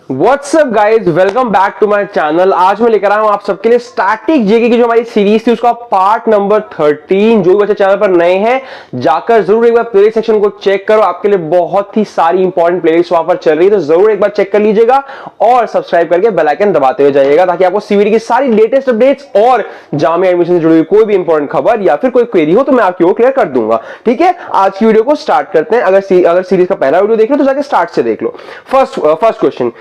WhatsApp guys, welcome back to my channel. आज मैं लेकर आया हूं आप सबके लिए स्टैटिक जीके की जो हमारी सीरीज थी उसका पार्ट नंबर 13। जो भी बच्चे चैनल पर नए हैं जाकर जरूर एक बार प्लेलिस्ट सेक्शन को चेक करो, आपके लिए बहुत ही सारी इंपॉर्टेंट प्लेलिस्ट वहां पर चल रही है, तो जरूर एक बार चेक कर लीजिएगा और सब्सक्राइब करके बेल आइकन दबाते हुए जाइएगा ताकि आपको सीवीटी की सारी लेटेस्ट अपडेट्स और जामिया एडमिशन से जुड़ी हुई कोई भी इंपॉर्टेंट खबर या फिर कोई क्वेरी हो तो मैं आपकी वो क्लियर कर दूंगा। ठीक है, आज की वीडियो को स्टार्ट करते हैं। अगर सीरीज का पहला वीडियो देख लो तो जाके स्टार्ट से देख लो। First question,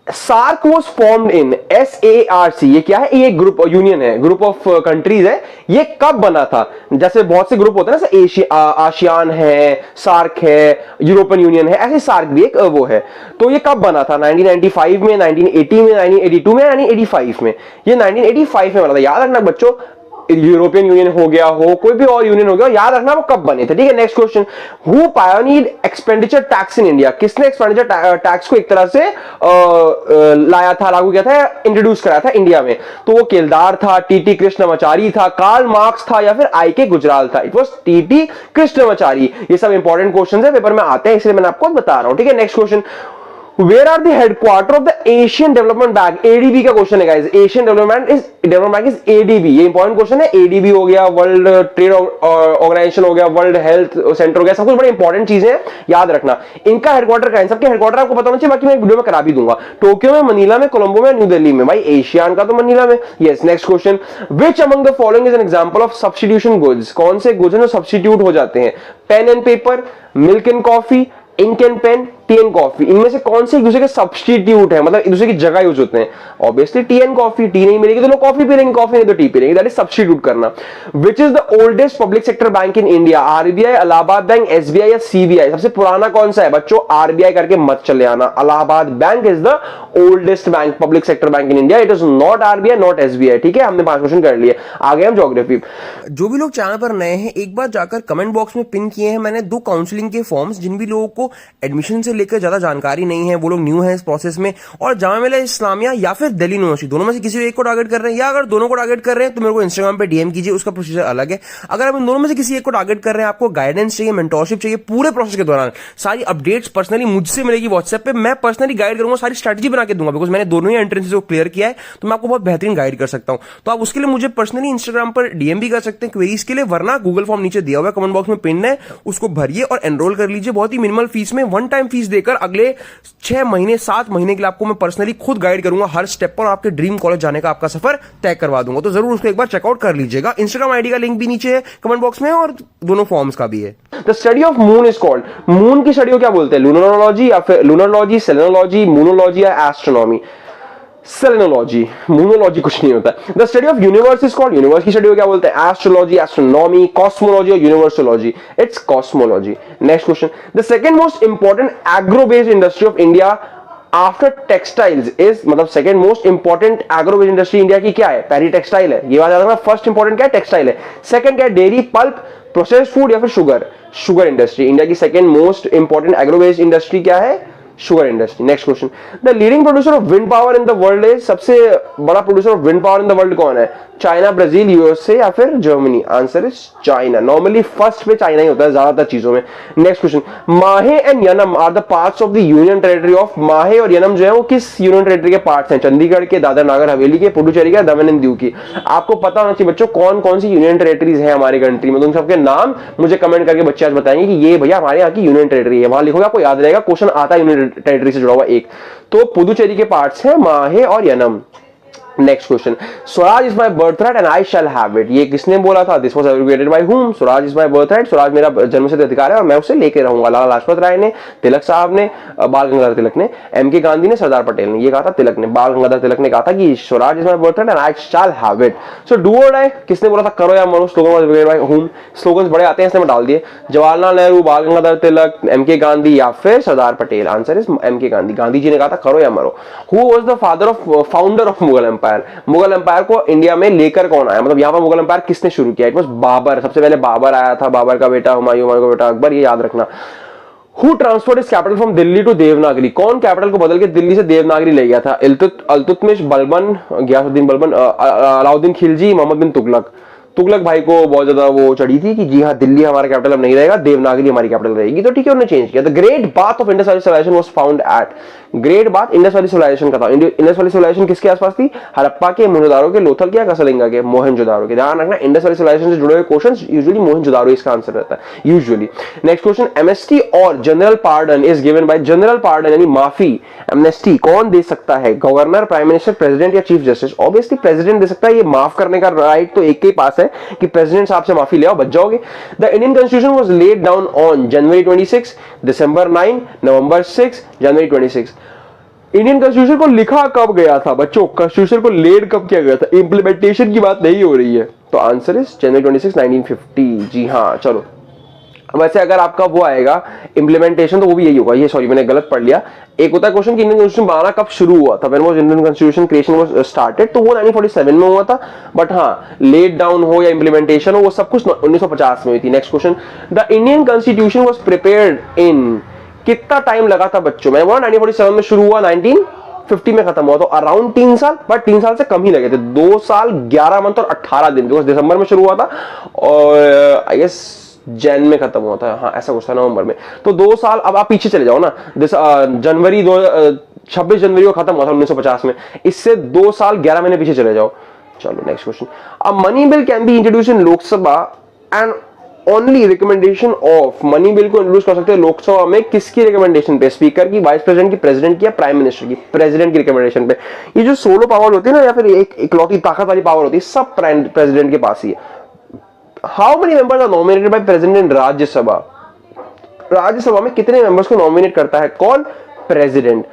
SAARC was formed in SARC। ये क्या है? ये ग्रुप यूनियन है, ग्रुप ऑफ कंट्रीज है। ये कब बना था? जैसे बहुत से ग्रुप होते हैं ना, आशियान है, सार्क है, यूरोपियन यूनियन है, ऐसे सार्क भी एक वो है। तो ये कब बना था? 1995 में, 1980 में, 1982 में, 1985 में। ये 1985 में बना था। याद रखना बच्चों, यूरोपियन यूनियन हो गया हो, कोई भी और यूनियन हो गया, याद रखना वो कब बने थे। ठीक है, next question, who pioneered expenditure tax in India. किसने एक्सपेंडिचर टैक्स को एक तरह से लाया था, लागू किया था, इंट्रोड्यूस कराया था इंडिया में? तो वो केलदार था, टीटी कृष्णमाचारी था, कार्ल मार्क्स था या फिर IK गुजराल था? It was TT Krishnamachari. ये सब इंपॉर्टेंट क्वेश्चन है, पेपर में आते हैं, इसलिए मैंने आपको बता रहा हूं। ठीक है, next question, Where are the headquarter of the Asian Development Bank? ADB का क्वेश्चन है guys. Asian Development Bank is ADB। ये इंपॉर्टेंट क्वेश्चन है। ADB हो गया, वर्ल्ड ट्रेड ऑर्गेनाइजेशन हो गया, वर्ल्ड हेल्थ सेंटर हो गया, सब कुछ बड़ी इंपॉर्टेंट चीजें हैं, याद रखना। इनका हेडक्वार्टर कहां है? सबके हेडक्वार्टर आपको पता होना चाहिए, बाकी मैं वीडियो में करा भी दूंगा। टोक्यो में, मनीला में, कोलंबो में, न्यू दिल्ली में। भाई एशियान का तो मनीला में। Yes, next question, which among the following is an example of substitution goods? कौन से गुड्स हैं जो सब्स्टिट्यूट हो जाते हैं? Pen and paper, milk and coffee, ink and pen, tea and coffee. इनमें से कौन से एक दूसरे के सब्स्टिट्यूट है, मतलब एक दूसरे की जगह यूज होते हैं? Obviously T and coffee. T नहीं मिलेगी तो लोग कॉफी पी लेंगे, कॉफी नहीं तो टी पी लेंगे। दैट इज सब्स्टिट्यूट करना। Which is the oldest public sector bank in India? RBI, Allahabad bank, SBI या CBI? सबसे पुराना कौन सा है बच्चों? RBI करके मत चले आना। Allahabad bank is the oldest bank, public sector bank in India. It is not RBI, not SBI। ठीक है, हमने 5 क्वेश्चन कर लिए। आगे हम ज्योग्राफी। जो भी लोग चैनल पर नए हैं एक बार जाकर कमेंट बॉक्स में पिन किए हैं मैंने 2 काउंसलिंग के फॉर्म्स। जिन भी लोगों को एडमिशन से लेकर ज्यादा जानकारी नहीं है, वो लोग न्यू हैं इस प्रोसेस में, और जामिया मिलिया इस्लामिया या फिर दिल्ली यूनिवर्सिटी, दोनों में से किसी एक को टारगेट कर रहे हैं, या अगर दोनों को टारगेट कर रहे हैं तो मेरे को इंस्टाग्राम पे DM कीजिए, उसका प्रोसीजर अलग है। अगर आप इन दोनों में से किसी एक को टारगेट कर रहे हैं, आपको गाइडेंस चाहिए, मेंटोरशिप चाहिए, पूरे प्रोसेस के दौरान सारी अपडेट्स पर्सनली मुझसे मिलेगी व्हाट्सएप पे। मैं पर्सनली गाइड करूंगा, सारी स्ट्रेटजी बना के दूंगा, बिकॉज मैंने दोनों ही एंट्रेंसेस को क्लियर किया है, तो मैं आपको बहुत बेहतरीन गाइड कर सकता हूं। तो आप उसके लिए मुझे पर्सनली इंस्टाग्राम पर DM भी कर सकते हैं क्वेरीज के लिए, वरना गूगल फॉर्म नीचे दिया हुआ है, कमेंट बॉक्स में पिन है, उसको भरिए और एनरोल कर लीजिए। बहुत ही मिनिमल फीस में, वन टाइम फीस देकर अगले 6 महीने 7 महीने के लिए आपको मैं पर्सनली खुद गाइड करूंगा, हर स्टेप पर आपके ड्रीम कॉलेज जाने का आपका सफर तय करवा दूंगा। तो जरूर उसको एक बार चेकआउट कर लीजिएगा। इंस्टाग्राम आईडी का लिंक भी नीचे है कमेंट बॉक्स में, और दोनों फॉर्म्स का भी है। The study of moon is called, moon की स्टडी को क्या बोलते हैं? लूनरोलॉजी या फिर लूनरोलॉजी, सेलेनोलॉजी, मूनोलॉजी या एस्ट्रोनॉमी? सेलेनोलॉजी। मूनोलॉजी कुछ नहीं होता। The study of universe is called, universe की स्टडी को क्या बोलते हैं? एस्ट्रोलॉजी, एस्ट्रोनॉमी, कॉस्मोलॉजी और universology? It's cosmology. Next question, the second most important agro based industry of India after textiles is, मतलब second most important agro based industry India की क्या है? पहली टेक्सटाइल है, ये बात याद रखना। फर्स्ट इंपॉर्टेंट क्या है? टेक्सटाइल है। सेकंड क्या है? डेयरी, पल्प, प्रोसेस्ड फूड या फिर शुगर? Sugar industry. इंडिया की second most important agro based industry क्या है? Sugar industry. Next question, the leading producer of wind power in the world is, सबसे बड़ा producer of wind power in the world कौन है? China, Brazil, USA या फिर Germany? Answer is China. Normally first पे China ही होता है ज्यादातर चीजों में। Next question, Mahe and Yanam are the parts of the union territory of, माहे और यनम जो है वो किस यूनियन टेरिटरी के पार्ट्स हैं? चंडीगढ़ के, दादर नागर हवेली के, पुडुचेरी के, दमन एंड दीव की? आपको पता होना चाहिए बच्चों कौन कौन सी यूनियन टेरिटरीज है हमारी कंट्री में। तो उन सबके नाम मुझे कमेंट करके बच्चे आज बताएंगे कि ये भैया हमारे यहाँ की यूनियन टेरिटरी है। वहां लिखोगे, आपको याद रहेगा, क्वेश्चन आता है यूनियन टेरिटरी से जुड़ा हुआ एक। तो पुडुचेरी के पार्ट्स हैं माहे और Yanam. Next question, Swaraj is my birthright and I shall have it, ये किसने बोला था? This was abbreviated by whom? Swaraj is my birthright, स्वराज मेरा जन्मसिद्ध अधिकार है और मैं उसे लेके रहूंगा। लाला लाजपत राय ने, तिलक साहब ने, बाल गंगाधर तिलक ने, MK गांधी ने, सरदार पटेल ने। ये कहा था तिलक ने, बाल गंगाधर तिलक ने कहा था कि Swaraj is my birthright and I shall have it. So do or die किसने बोला था? करो या मरो। Slogan was abbreviated by whom? Slogans बड़े आते हैं इसलिए मैं डाल दिए। जवाहरलाल नेहरू, बाल गंगाधर तिलक, MK गांधी या फिर Sardar Patel? Answer is MK Gandhi. Gandhi ji ने कहा था करो या मरो। Who was the founder of Mughal empire? Mughal empire को इंडिया में लेकर कौन आया, मतलब यहां पर मुगल एम्पायर किसने शुरू किया? It was Babur. सबसे पहले बाबर आया था, बाबर का बेटा हुमायूं, हुमायूं का बेटा अकबर, ये याद रखना। Who transferred his capital from Delhi to Devanagari? कौन कैपिटल को बदल के दिल्ली से देवनागरी ले गया था? इल्तुतमिश, बलबन, गयासुद्दीन बलबन, अलाउद्दीन खिलजी, मोहम्मद बिन तुगलक? तुगलक भाई को बहुत ज्यादा वो चढ़ी थी कि जी हाँ दिल्ली हमारा कैपिटल अब नहीं रहेगा, देवनागरी हमारी कैपिटल रहेगी। तो ठीक है, उन्होंने चेंज किया। The great bath of Indus civilisation was found at, great bath Indus valley civilisation का था। इंडस वैली सिविलाइजेशन किसके आसपास थी? हड़प्पा के, मोहनजोदारो के, लोथल के या कसलिंगा के? मोहनजोदारो के। ध्यान रखना इंडस वैली सिविलाइजेशन से जुड़े हुए क्वेश्चंस यूजुअली मोहनजोदारो इसका आंसर रहता है यूजुअली। नेक्स्ट क्वेश्चन, एमएसटी और general pardon is given by, general pardon यानी माफी, एमनेस्टी कौन दे सकता है? गवर्नर, प्राइम मिनिस्टर, प्रेसिडेंट या चीफ जस्टिस? ऑब्वियसली प्रेसिडेंट दे सकता है। ये माफ करने का राइट तो एक के पास है कि प्रेसिडेंट साहब से माफी ले आओ, बच जाओगे। The Indian constitution was laid down on January 26, December 9, November 6, January 26। Indian constitution को लिखा कब गया था बच्चों? कॉन्स्टिट्यूशन को लेड कब किया गया था? इंप्लीमेंटेशन की बात नहीं हो रही है, तो आंसर इज जनवरी 26, 1950। जी हाँ, चलो। वैसे अगर आपका वो आएगा इंप्लीमेंटेशन तो वो भी यही होगा। ये सॉरी मैंने गलत पढ़ लिया। एक होता है क्वेश्चन कि इंडियन कॉन्स्टिट्यूशन बनाना कब शुरू हुआ था, when was Indian constitution creation was started, तो वो 1947 में हुआ था। बट हाँ, लेट डाउन हो या इंप्लीमेंटेशन हो, वो सब कुछ 1950 में हुई थी। Next question, the Indian constitution was prepared in, कितना टाइम लगा था बच्चों? मैंने बोला 1947 में शुरू हुआ, 1950 में खत्म हुआ, तो अराउंड 3 साल, बट 3 साल से कम ही लगे थे। 2 साल 11 मंथ और 18 दिन, बिकॉज दिसंबर में शुरू हुआ था और आई गेस जैन में खत्म हुआ था। हाँ ऐसा कुछ था, नवंबर में। तो 2 साल, अब आप पीछे चले जाओ ना, जनवरी 26 जनवरी को खत्म हुआ था 1950 में, इससे 2 साल 11 महीने पीछे चले जाओ। चलो next question, a money bill can be introduce in Lok Sabha and only recommendation of, money bill को इंट्रोड्यूस कर सकते हैं लोकसभा में किसकी रिकमेंडेशन पे? स्पीकर की, वाइस प्रेसिडेंट की, प्रेसिडेंट की या प्राइम मिनिस्टर की? प्रेसिडेंट की रिकमेंडेशन पे। ये जो सोलो पावर होती है ना, या फिर एक इकलौती ताकत वाली पावर होती है, सब प्रेसिडेंट के पास ही है। How many members are nominated by president in Rajya Sabha? Rajya Sabha में कितने मेंबर्स को नॉमिनेट करता है कौन? प्रेसिडेंट।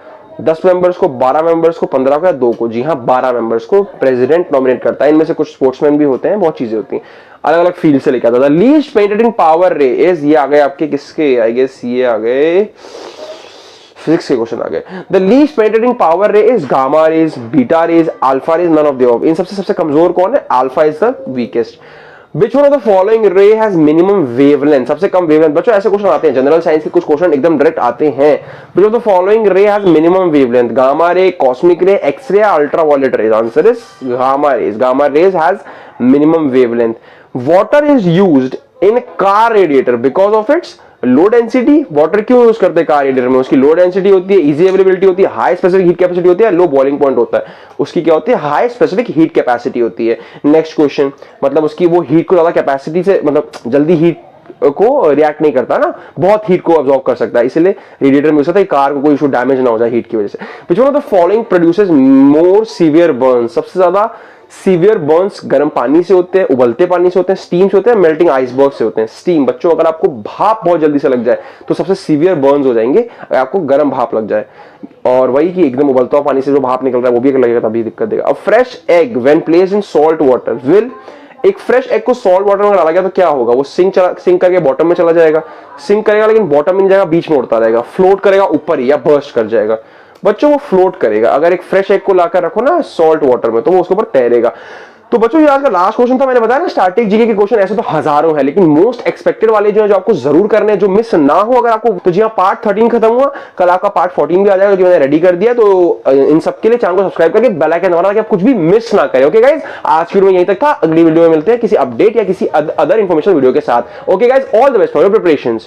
10 मेंबर्स को, 12 मेंबर्स को, 15 को या 2 को? जी हाँ, 12 मेंबर्स को प्रेसिडेंट नॉमिनेट करता है। इनमें से कुछ स्पोर्ट्समैन भी होते हैं, बहुत चीजें होती हैं, अलग अलग फील्ड से लेकर आता था। Least penetrating power ray is, ये आ गए आपके किसके? आई गेस ये आ गए फिजिक्स के क्वेश्चन आ गए। The least penetrating power ray is gamma rays, beta rays, alpha rays, none of the above. इन सबसे कमजोर कौन है? Alpha is the weakest. Which one of the following ray has minimum wavelength? सबसे कम wavelength। बच्चों ऐसे क्वेश्चन आते हैं, जनरल साइंस के कुछ क्वेश्चन एकदम डायरेक्ट आते हैं। Which of the following ray has minimum wavelength? Gamma ray, cosmic ray, X ray या ultraviolet rays? Answer is gamma rays. Gamma rays has minimum wavelength. Water is used in car radiator because of its low density. Water क्यों use करते हैं car radiator में? उसकी low density होती है, easy availability होती है, हाई स्पेसिफिक हीट कैपेसिटी होती है, लो बॉइलिंग पॉइंट होता है। उसकी क्या होती है? हाई स्पेसिफिक हीट कैपेसिटी होती है। नेक्स्ट क्वेश्चन, मतलब उसकी वो हीट को ज्यादा कैपेसिटी से, मतलब जल्दी हीट को रिएक्ट नहीं करता ना, बहुत हीट को अब्सॉर्ब कर सकता है, इसलिए रेडिएटर में होता है कार को कोई इशू, डैमेज ना हो जाए हीट की वजह से। Which one of the following produces more severe Burns? सबसे ज्यादा सीवियर बर्न्स गर्म पानी से होते हैं, उबलते पानी से होते हैं, स्टीम से होते हैं, मेल्टिंग आइसबर्ग से होते हैं। स्टीम बच्चों, अगर आपको भाप बहुत जल्दी से लग जाए तो सबसे सीवियर बर्न्स हो जाएंगे, अगर आपको गर्म भाप लग जाए। और वही कि एकदम उबलता हुआ पानी से जो भाप निकल रहा है वो भी अगर लगेगा तभी दिक्कत देगा। अब fresh egg when placed in salt water will, एक फ्रेश एग को सॉल्ट वाटर में डाला गया तो क्या होगा? वो सिंक करके बॉटम में चला जाएगा, सिंक करेगा लेकिन बॉटम में नहीं जाएगा, बीच में उड़ता रहेगा, फ्लोट करेगा ऊपर ही या बर्स्ट कर जाएगा? बच्चों वो फ्लोट करेगा। अगर एक फ्रेश एग को लाकर रखो ना सॉल्ट वाटर में तो वो उसके ऊपर तैरेगा। तो बच्चों ये आज का लास्ट क्वेश्चन था। मैंने बताया ना स्टैटिक जीके के क्वेश्चन ऐसे तो हजारों हैं, लेकिन मोस्ट एक्सपेक्टेड वाले जो है, जो आपको जरूर करने हैं, जो मिस ना हो अगर आपको, तो जी हाँ, पार्ट 13 खत्म हुआ, कल आपका पार्ट 14 भी आ जाएगा जो मैंने रेडी कर दिया। तो इन सबके लिए चैनल को सब्सक्राइब करके बेल आइकन दबाना कि आप कुछ भी मिस ना करें। ओके गाइज, आज की वीडियो में यहीं तक था। अगली वीडियो में मिलते हैं किसी अपडेट या किसी अदर इंफॉर्मेशन वीडियो के साथ। Okay guys, all the best for your preparations.